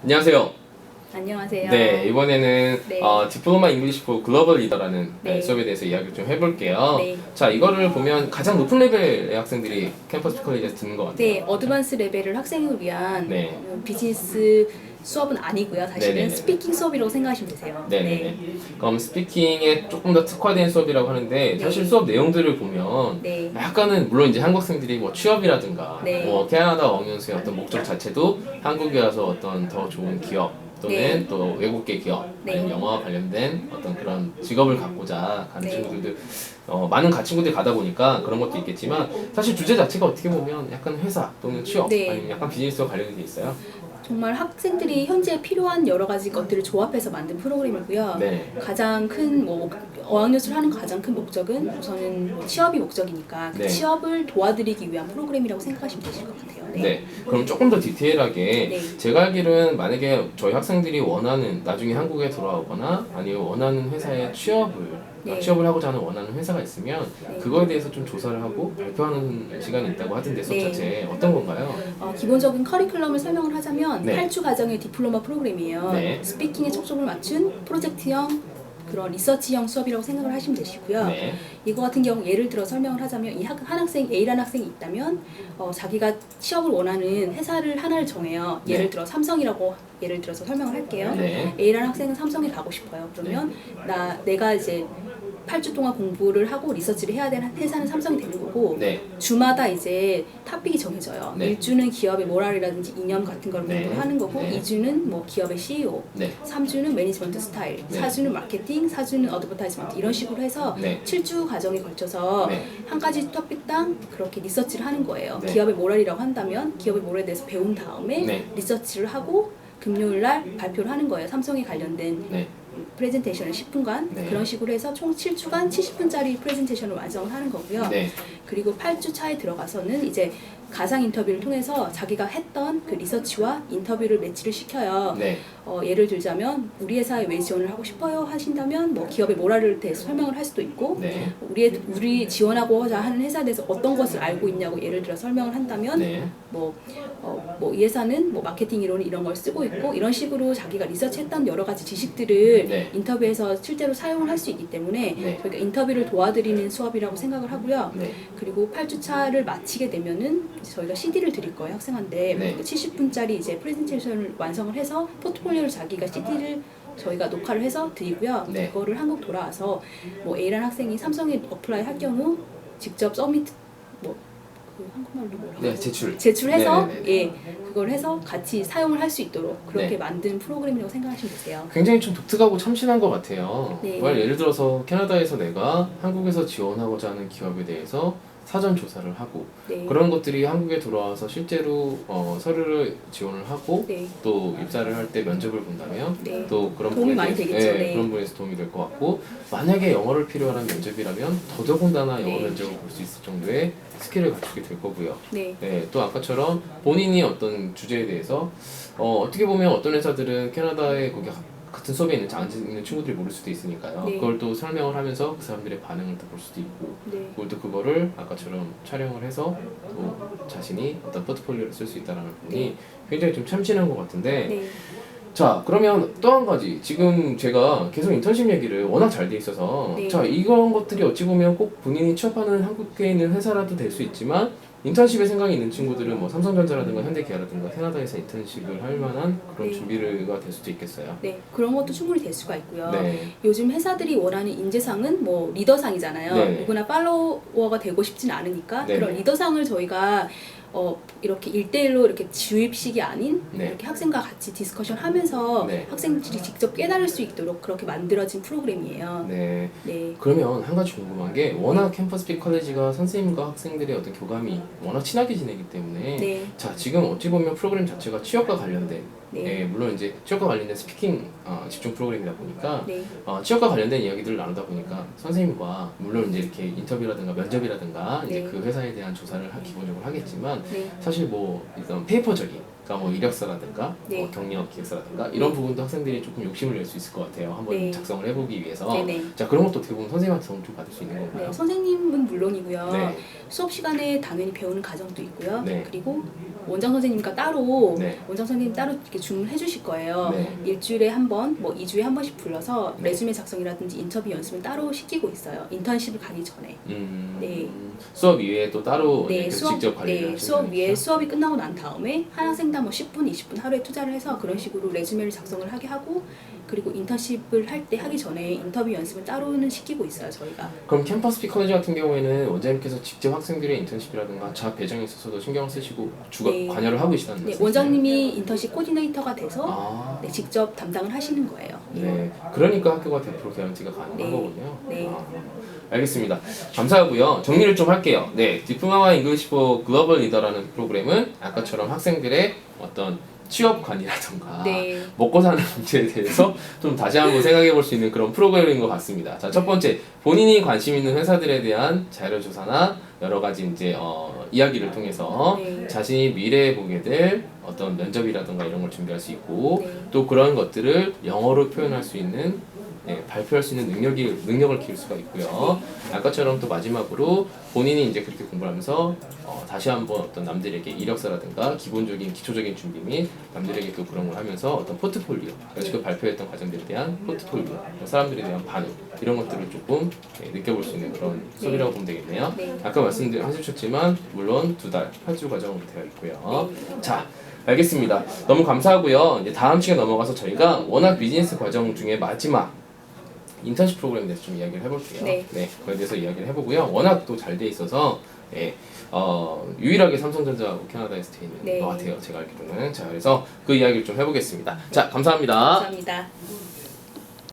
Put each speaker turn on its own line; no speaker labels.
안녕하세요.
안녕하세요.
네, 이번에는
네.
디플로마 잉글리시 포 글로벌 리더라는
네.
수업에 대해서 이야기를 좀 해볼게요.
네.
자, 이거를 보면 가장 높은 레벨의 학생들이 캠퍼스 피컬리지에서 듣는 것 같아요.
네, 어드밴스 레벨을 학생을 위한
네.
비즈니스 수업은 아니고요. 사실은
네네네.
스피킹 수업이라고 생각하시면 되세요.
네네네. 그럼 스피킹에 조금 더 특화된 수업이라고 하는데 사실
네.
수업 내용들을 보면
네.
약간은 물론 이제 한국 학생들이 뭐 취업이라든가
네.
뭐 캐나다 어학연수의 어떤 목적 자체도 한국에 와서 어떤 더 좋은 기업 또는
네.
또 외국계 기업
네.
아니면 영어와 관련된 어떤 그런 직업을 갖고자 가는
네.
친구들도 많은 친구들이 가다 보니까 그런 것도 있겠지만 사실 주제 자체가 어떻게 보면 약간 회사 또는 취업
네.
아니면 약간 비즈니스와 관련이 돼 있어요.
정말 학생들이 현재 필요한 여러 가지 것들을 조합해서 만든 프로그램이고요.
네.
가장 큰 어학연수를 하는 가장 큰 목적은 우선은 취업이 목적이니까 그
네.
취업을 도와드리기 위한 프로그램이라고 생각하시면 되실 것 같아요.
네. 그럼 조금 더 디테일하게
네.
제가 알기로는 만약에 저희 학생들이 원하는 나중에 한국에 돌아오거나 아니면 원하는 회사에
네.
취업을 하고자 하는 원하는 회사가 있으면
네.
그거에 대해서 좀 조사를 하고 발표하는 시간이 있다고 하던데 수업
네.
자체에 어떤 건가요?
기본적인 커리큘럼을 설명을 하자면
네.
8주 과정의 디플로마 프로그램이에요.
네.
스피킹에 초점을 맞춘 프로젝트형 그런 리서치형 수업이라고 생각을 하시면 되시고요.
네.
이거 같은 경우 예를 들어 설명을 하자면 한 학생 A라는 학생이 있다면 자기가 취업을 원하는 회사를 하나를 정해요.
네.
예를 들어 삼성이라고 예를 들어서 설명을 할게요.
네.
A라는 학생은 삼성에 가고 싶어요. 그러면 내가 이제 8주 동안 공부를 하고 리서치를 해야 되는 회사는 삼성이 되는 거고
네.
주마다 이제 토픽이 정해져요.
네.
1주는 기업의 모랄이라든지 이념 같은 걸
네.
공부를 하는 거고
네.
2주는 뭐 기업의 CEO,
네.
3주는 매니지먼트 스타일,
네.
4주는 마케팅, 4주는 어드버타이즈먼트 이런 식으로 해서
네.
7주 과정에 걸쳐서
네.
한 가지 토픽당 그렇게 리서치를 하는 거예요.
네.
기업의 모랄이라고 한다면 기업의 모랄에 대해서 배운 다음에
네.
리서치를 하고 금요일 날 발표를 하는 거예요. 삼성에 관련된
네.
프레젠테이션을 10분간
네.
그런 식으로 해서 총 7주간 70분짜리 프레젠테이션을 완성을 하는 거고요.
네.
그리고 8주 차에 들어가서는 이제 가상 인터뷰를 통해서 자기가 했던 그 리서치와 인터뷰를 매치를 시켜요.
네.
예를 들자면 우리 회사에 왜 지원을 하고 싶어요 하신다면 뭐 기업의 모랄을 대해서 설명을 할 수도 있고
네.
우리 지원하고자 하는 회사에 대해서 어떤 것을 알고 있냐고 예를 들어 설명을 한다면
네.
이 회사는 뭐 마케팅 이론은 이런 걸 쓰고 있고 이런 식으로 자기가 리서치했던 여러 가지 지식들을
네.
인터뷰에서 실제로 사용을 할 수 있기 때문에
네.
저희가 인터뷰를 도와드리는 수업이라고 생각을 하고요.
네.
그리고 8주차를 마치게 되면은 저희가 CD를 드릴 거예요 학생한테.
네.
70분짜리 이제 프레젠테이션을 완성을 해서 포트폴리오를 자기가 CD를 저희가 녹화를 해서 드리고요.
네.
그거를 한국 돌아와서 뭐 A라는 학생이 삼성에 어플라이 할 경우 직접 서미트 그 한국말로 뭐라고
네. 제출.
제출해서
네네네.
예 그걸 해서 같이 사용을 할 수 있도록 그렇게
네.
만든 프로그램이라고 생각하시면 되세요.
굉장히 좀 독특하고 참신한 것 같아요.
네.
예를 들어서 캐나다에서 내가 한국에서 지원하고자 하는 기업에 대해서 사전 조사를 하고
네.
그런 것들이 한국에 돌아와서 실제로 서류를 지원을 하고
네.
또 입사를 할 때 면접을 본다면
네.
또 그런
도움이
부분에
많이
대해서,
되겠죠.
예,
네.
그런 부분에서 도움이 될 것 같고 만약에 영어를 필요로 하는 면접이라면 더더군다나 영어
네.
면접을 볼 수 있을 정도의 스킬을 갖추게 될 거고요.
네.
네, 또 아까처럼 본인이 어떤 주제에 대해서 어떻게 보면 어떤 회사들은 캐나다에 거기 같은 수업에 있는 친구들이 모를 수도 있으니까요.
네.
그걸 또 설명을 하면서 그 사람들의 반응을 또 볼 수도 있고
네.
그리고 또 그거를 아까처럼 촬영을 해서 또 자신이 어떤 포트폴리오를 쓸 수 있다는 부분이
네.
굉장히 좀 참신한 것 같은데
네.
자 그러면 또 한 가지 지금 제가 계속 인턴십 얘기를 워낙 잘 돼 있어서
네.
자 이런 것들이 어찌 보면 꼭 본인이 취업하는 한국에 있는 회사라도 될 수 있지만 인턴십에 생각이 있는 친구들은 뭐 삼성전자라든가 현대기아라든가 캐나다에서 인턴십을 할 만한 그런
네.
준비가 될 수도 있겠어요.
네, 그런 것도 충분히 될 수가 있고요.
네.
요즘 회사들이 원하는 인재상은 뭐 리더상이잖아요.
네.
누구나 팔로워가 되고 싶지는 않으니까
네.
그런 리더상을 저희가 이렇게 1대1로 이렇게 주입식이 아닌
네.
이렇게 학생과 같이 디스커션 하면서
네.
학생들이 직접 깨달을 수 있도록 그렇게 만들어진 프로그램이에요.
네.
네.
그러면 한 가지 궁금한 게 워낙 캠퍼스 픽 컬리지가 선생님과 학생들의 어떤 교감이 워낙 친하게 지내기 때문에
네.
자 지금 어찌 보면 프로그램 자체가 취업과 관련된
네.
예, 물론 이제 취업과 관련된 스피킹 집중 프로그램이다 보니까
네.
취업과 관련된 이야기들을 나누다 보니까 선생님과 물론 이제 이렇게 인터뷰라든가 면접이라든가 이제
네.
그 회사에 대한 조사를 기본적으로 하겠지만
네.
사실 뭐 일단 페이퍼적인 그러니까 뭐 이력서라든가
네.
뭐 경력 기획서라든가 이런
네.
부분도 학생들이 조금 욕심을 낼 수 있을 것 같아요. 한번
네.
작성을 해보기 위해서.
네네.
자 그런 것도 어떻게 보면 선생님한테 도움 좀 받을 수 있는 건가요?
네, 선생님은 물론이고요.
네.
수업 시간에 당연히 배우는 과정도 있고요.
네.
그리고 원장 선생님과 따로
네.
원장 선생님 따로 이렇게 주문해 주실 거예요.
네.
일주일에 한 번, 뭐 2주에 한 번씩 불러서 레주메 작성이라든지 인터뷰 연습을 따로 시키고 있어요. 인턴십을 가기 전에. 네.
수업 이외에 또 따로
네,
계속
수업,
직접 관리를
네,
하시는
수업 위에
거니까.
수업이 끝나고 난 다음에 한 학생당 뭐 10분, 20분 하루에 투자를 해서 그런 식으로 레주메를 작성을 하게 하고 그리고 인턴십을 할 때 하기 전에 인터뷰 연습을 따로는 시키고 있어요, 저희가.
그럼 캠퍼스 피커니즈 같은 경우에는 원장님께서 직접 학생들의 인턴십이라든가 자업 배정에 있어서도 신경을 쓰시고
네.
관여를 하고 계시다는
네,
말씀이세요?
원장님이 인턴십 코디네이터가 돼서
아,
네, 직접 담당을 하시는 거예요.
네. 그러니까 학교가 100% 개런티가 가능한
네.
거군요.
네.
아, 알겠습니다. 감사하고요. 정리를 좀 할게요. 네, 디플로마 잉글리시 포 글로벌 리더라는 프로그램은 아까처럼 학생들의 어떤 취업관이라던가
네.
먹고 사는 문제에 대해서 좀 다시 한번 생각해 볼 수 있는 그런 프로그램인 것 같습니다. 자, 첫 번째, 본인이 관심 있는 회사들에 대한 자료 조사나 여러 가지 이제 이야기를 통해서
네.
자신이 미래에 보게 될 어떤 면접이라든가 이런 걸 준비할 수 있고
네.
또 그런 것들을 영어로 표현할 수 있는 발표할 수 있는 능력을 키울 수가 있고요. 아까처럼 또 마지막으로 본인이 이제 그렇게 공부를 하면서 다시 한번 어떤 남들에게 이력서라든가 기본적인 기초적인 준비 및 남들에게 또 그런 걸 하면서 어떤 포트폴리오, 지금 발표했던 과정들에 대한 포트폴리오, 사람들에 대한 반응 이런 것들을 조금 느껴볼 수 있는 그런 수업이라고 보면 되겠네요.
네.
아까 말씀하셨지만 물론 2달 8주 과정으로 되어 있고요.
네.
자. 알겠습니다. 너무 감사하고요. 이제 다음 시간 넘어가서 저희가 워낙 비즈니스 과정 중에 마지막 인턴십 프로그램에 대해서 좀 이야기를 해볼게요.
네.
그에 대해서 이야기를 해보고요. 워낙 또 잘 돼 있어서 유일하게 삼성전자 캐나다에서 돼 있는
네.
것 같아요. 제가 알기로는. 자, 그래서 그 이야기를 좀 해보겠습니다. 자, 감사합니다.
감사합니다.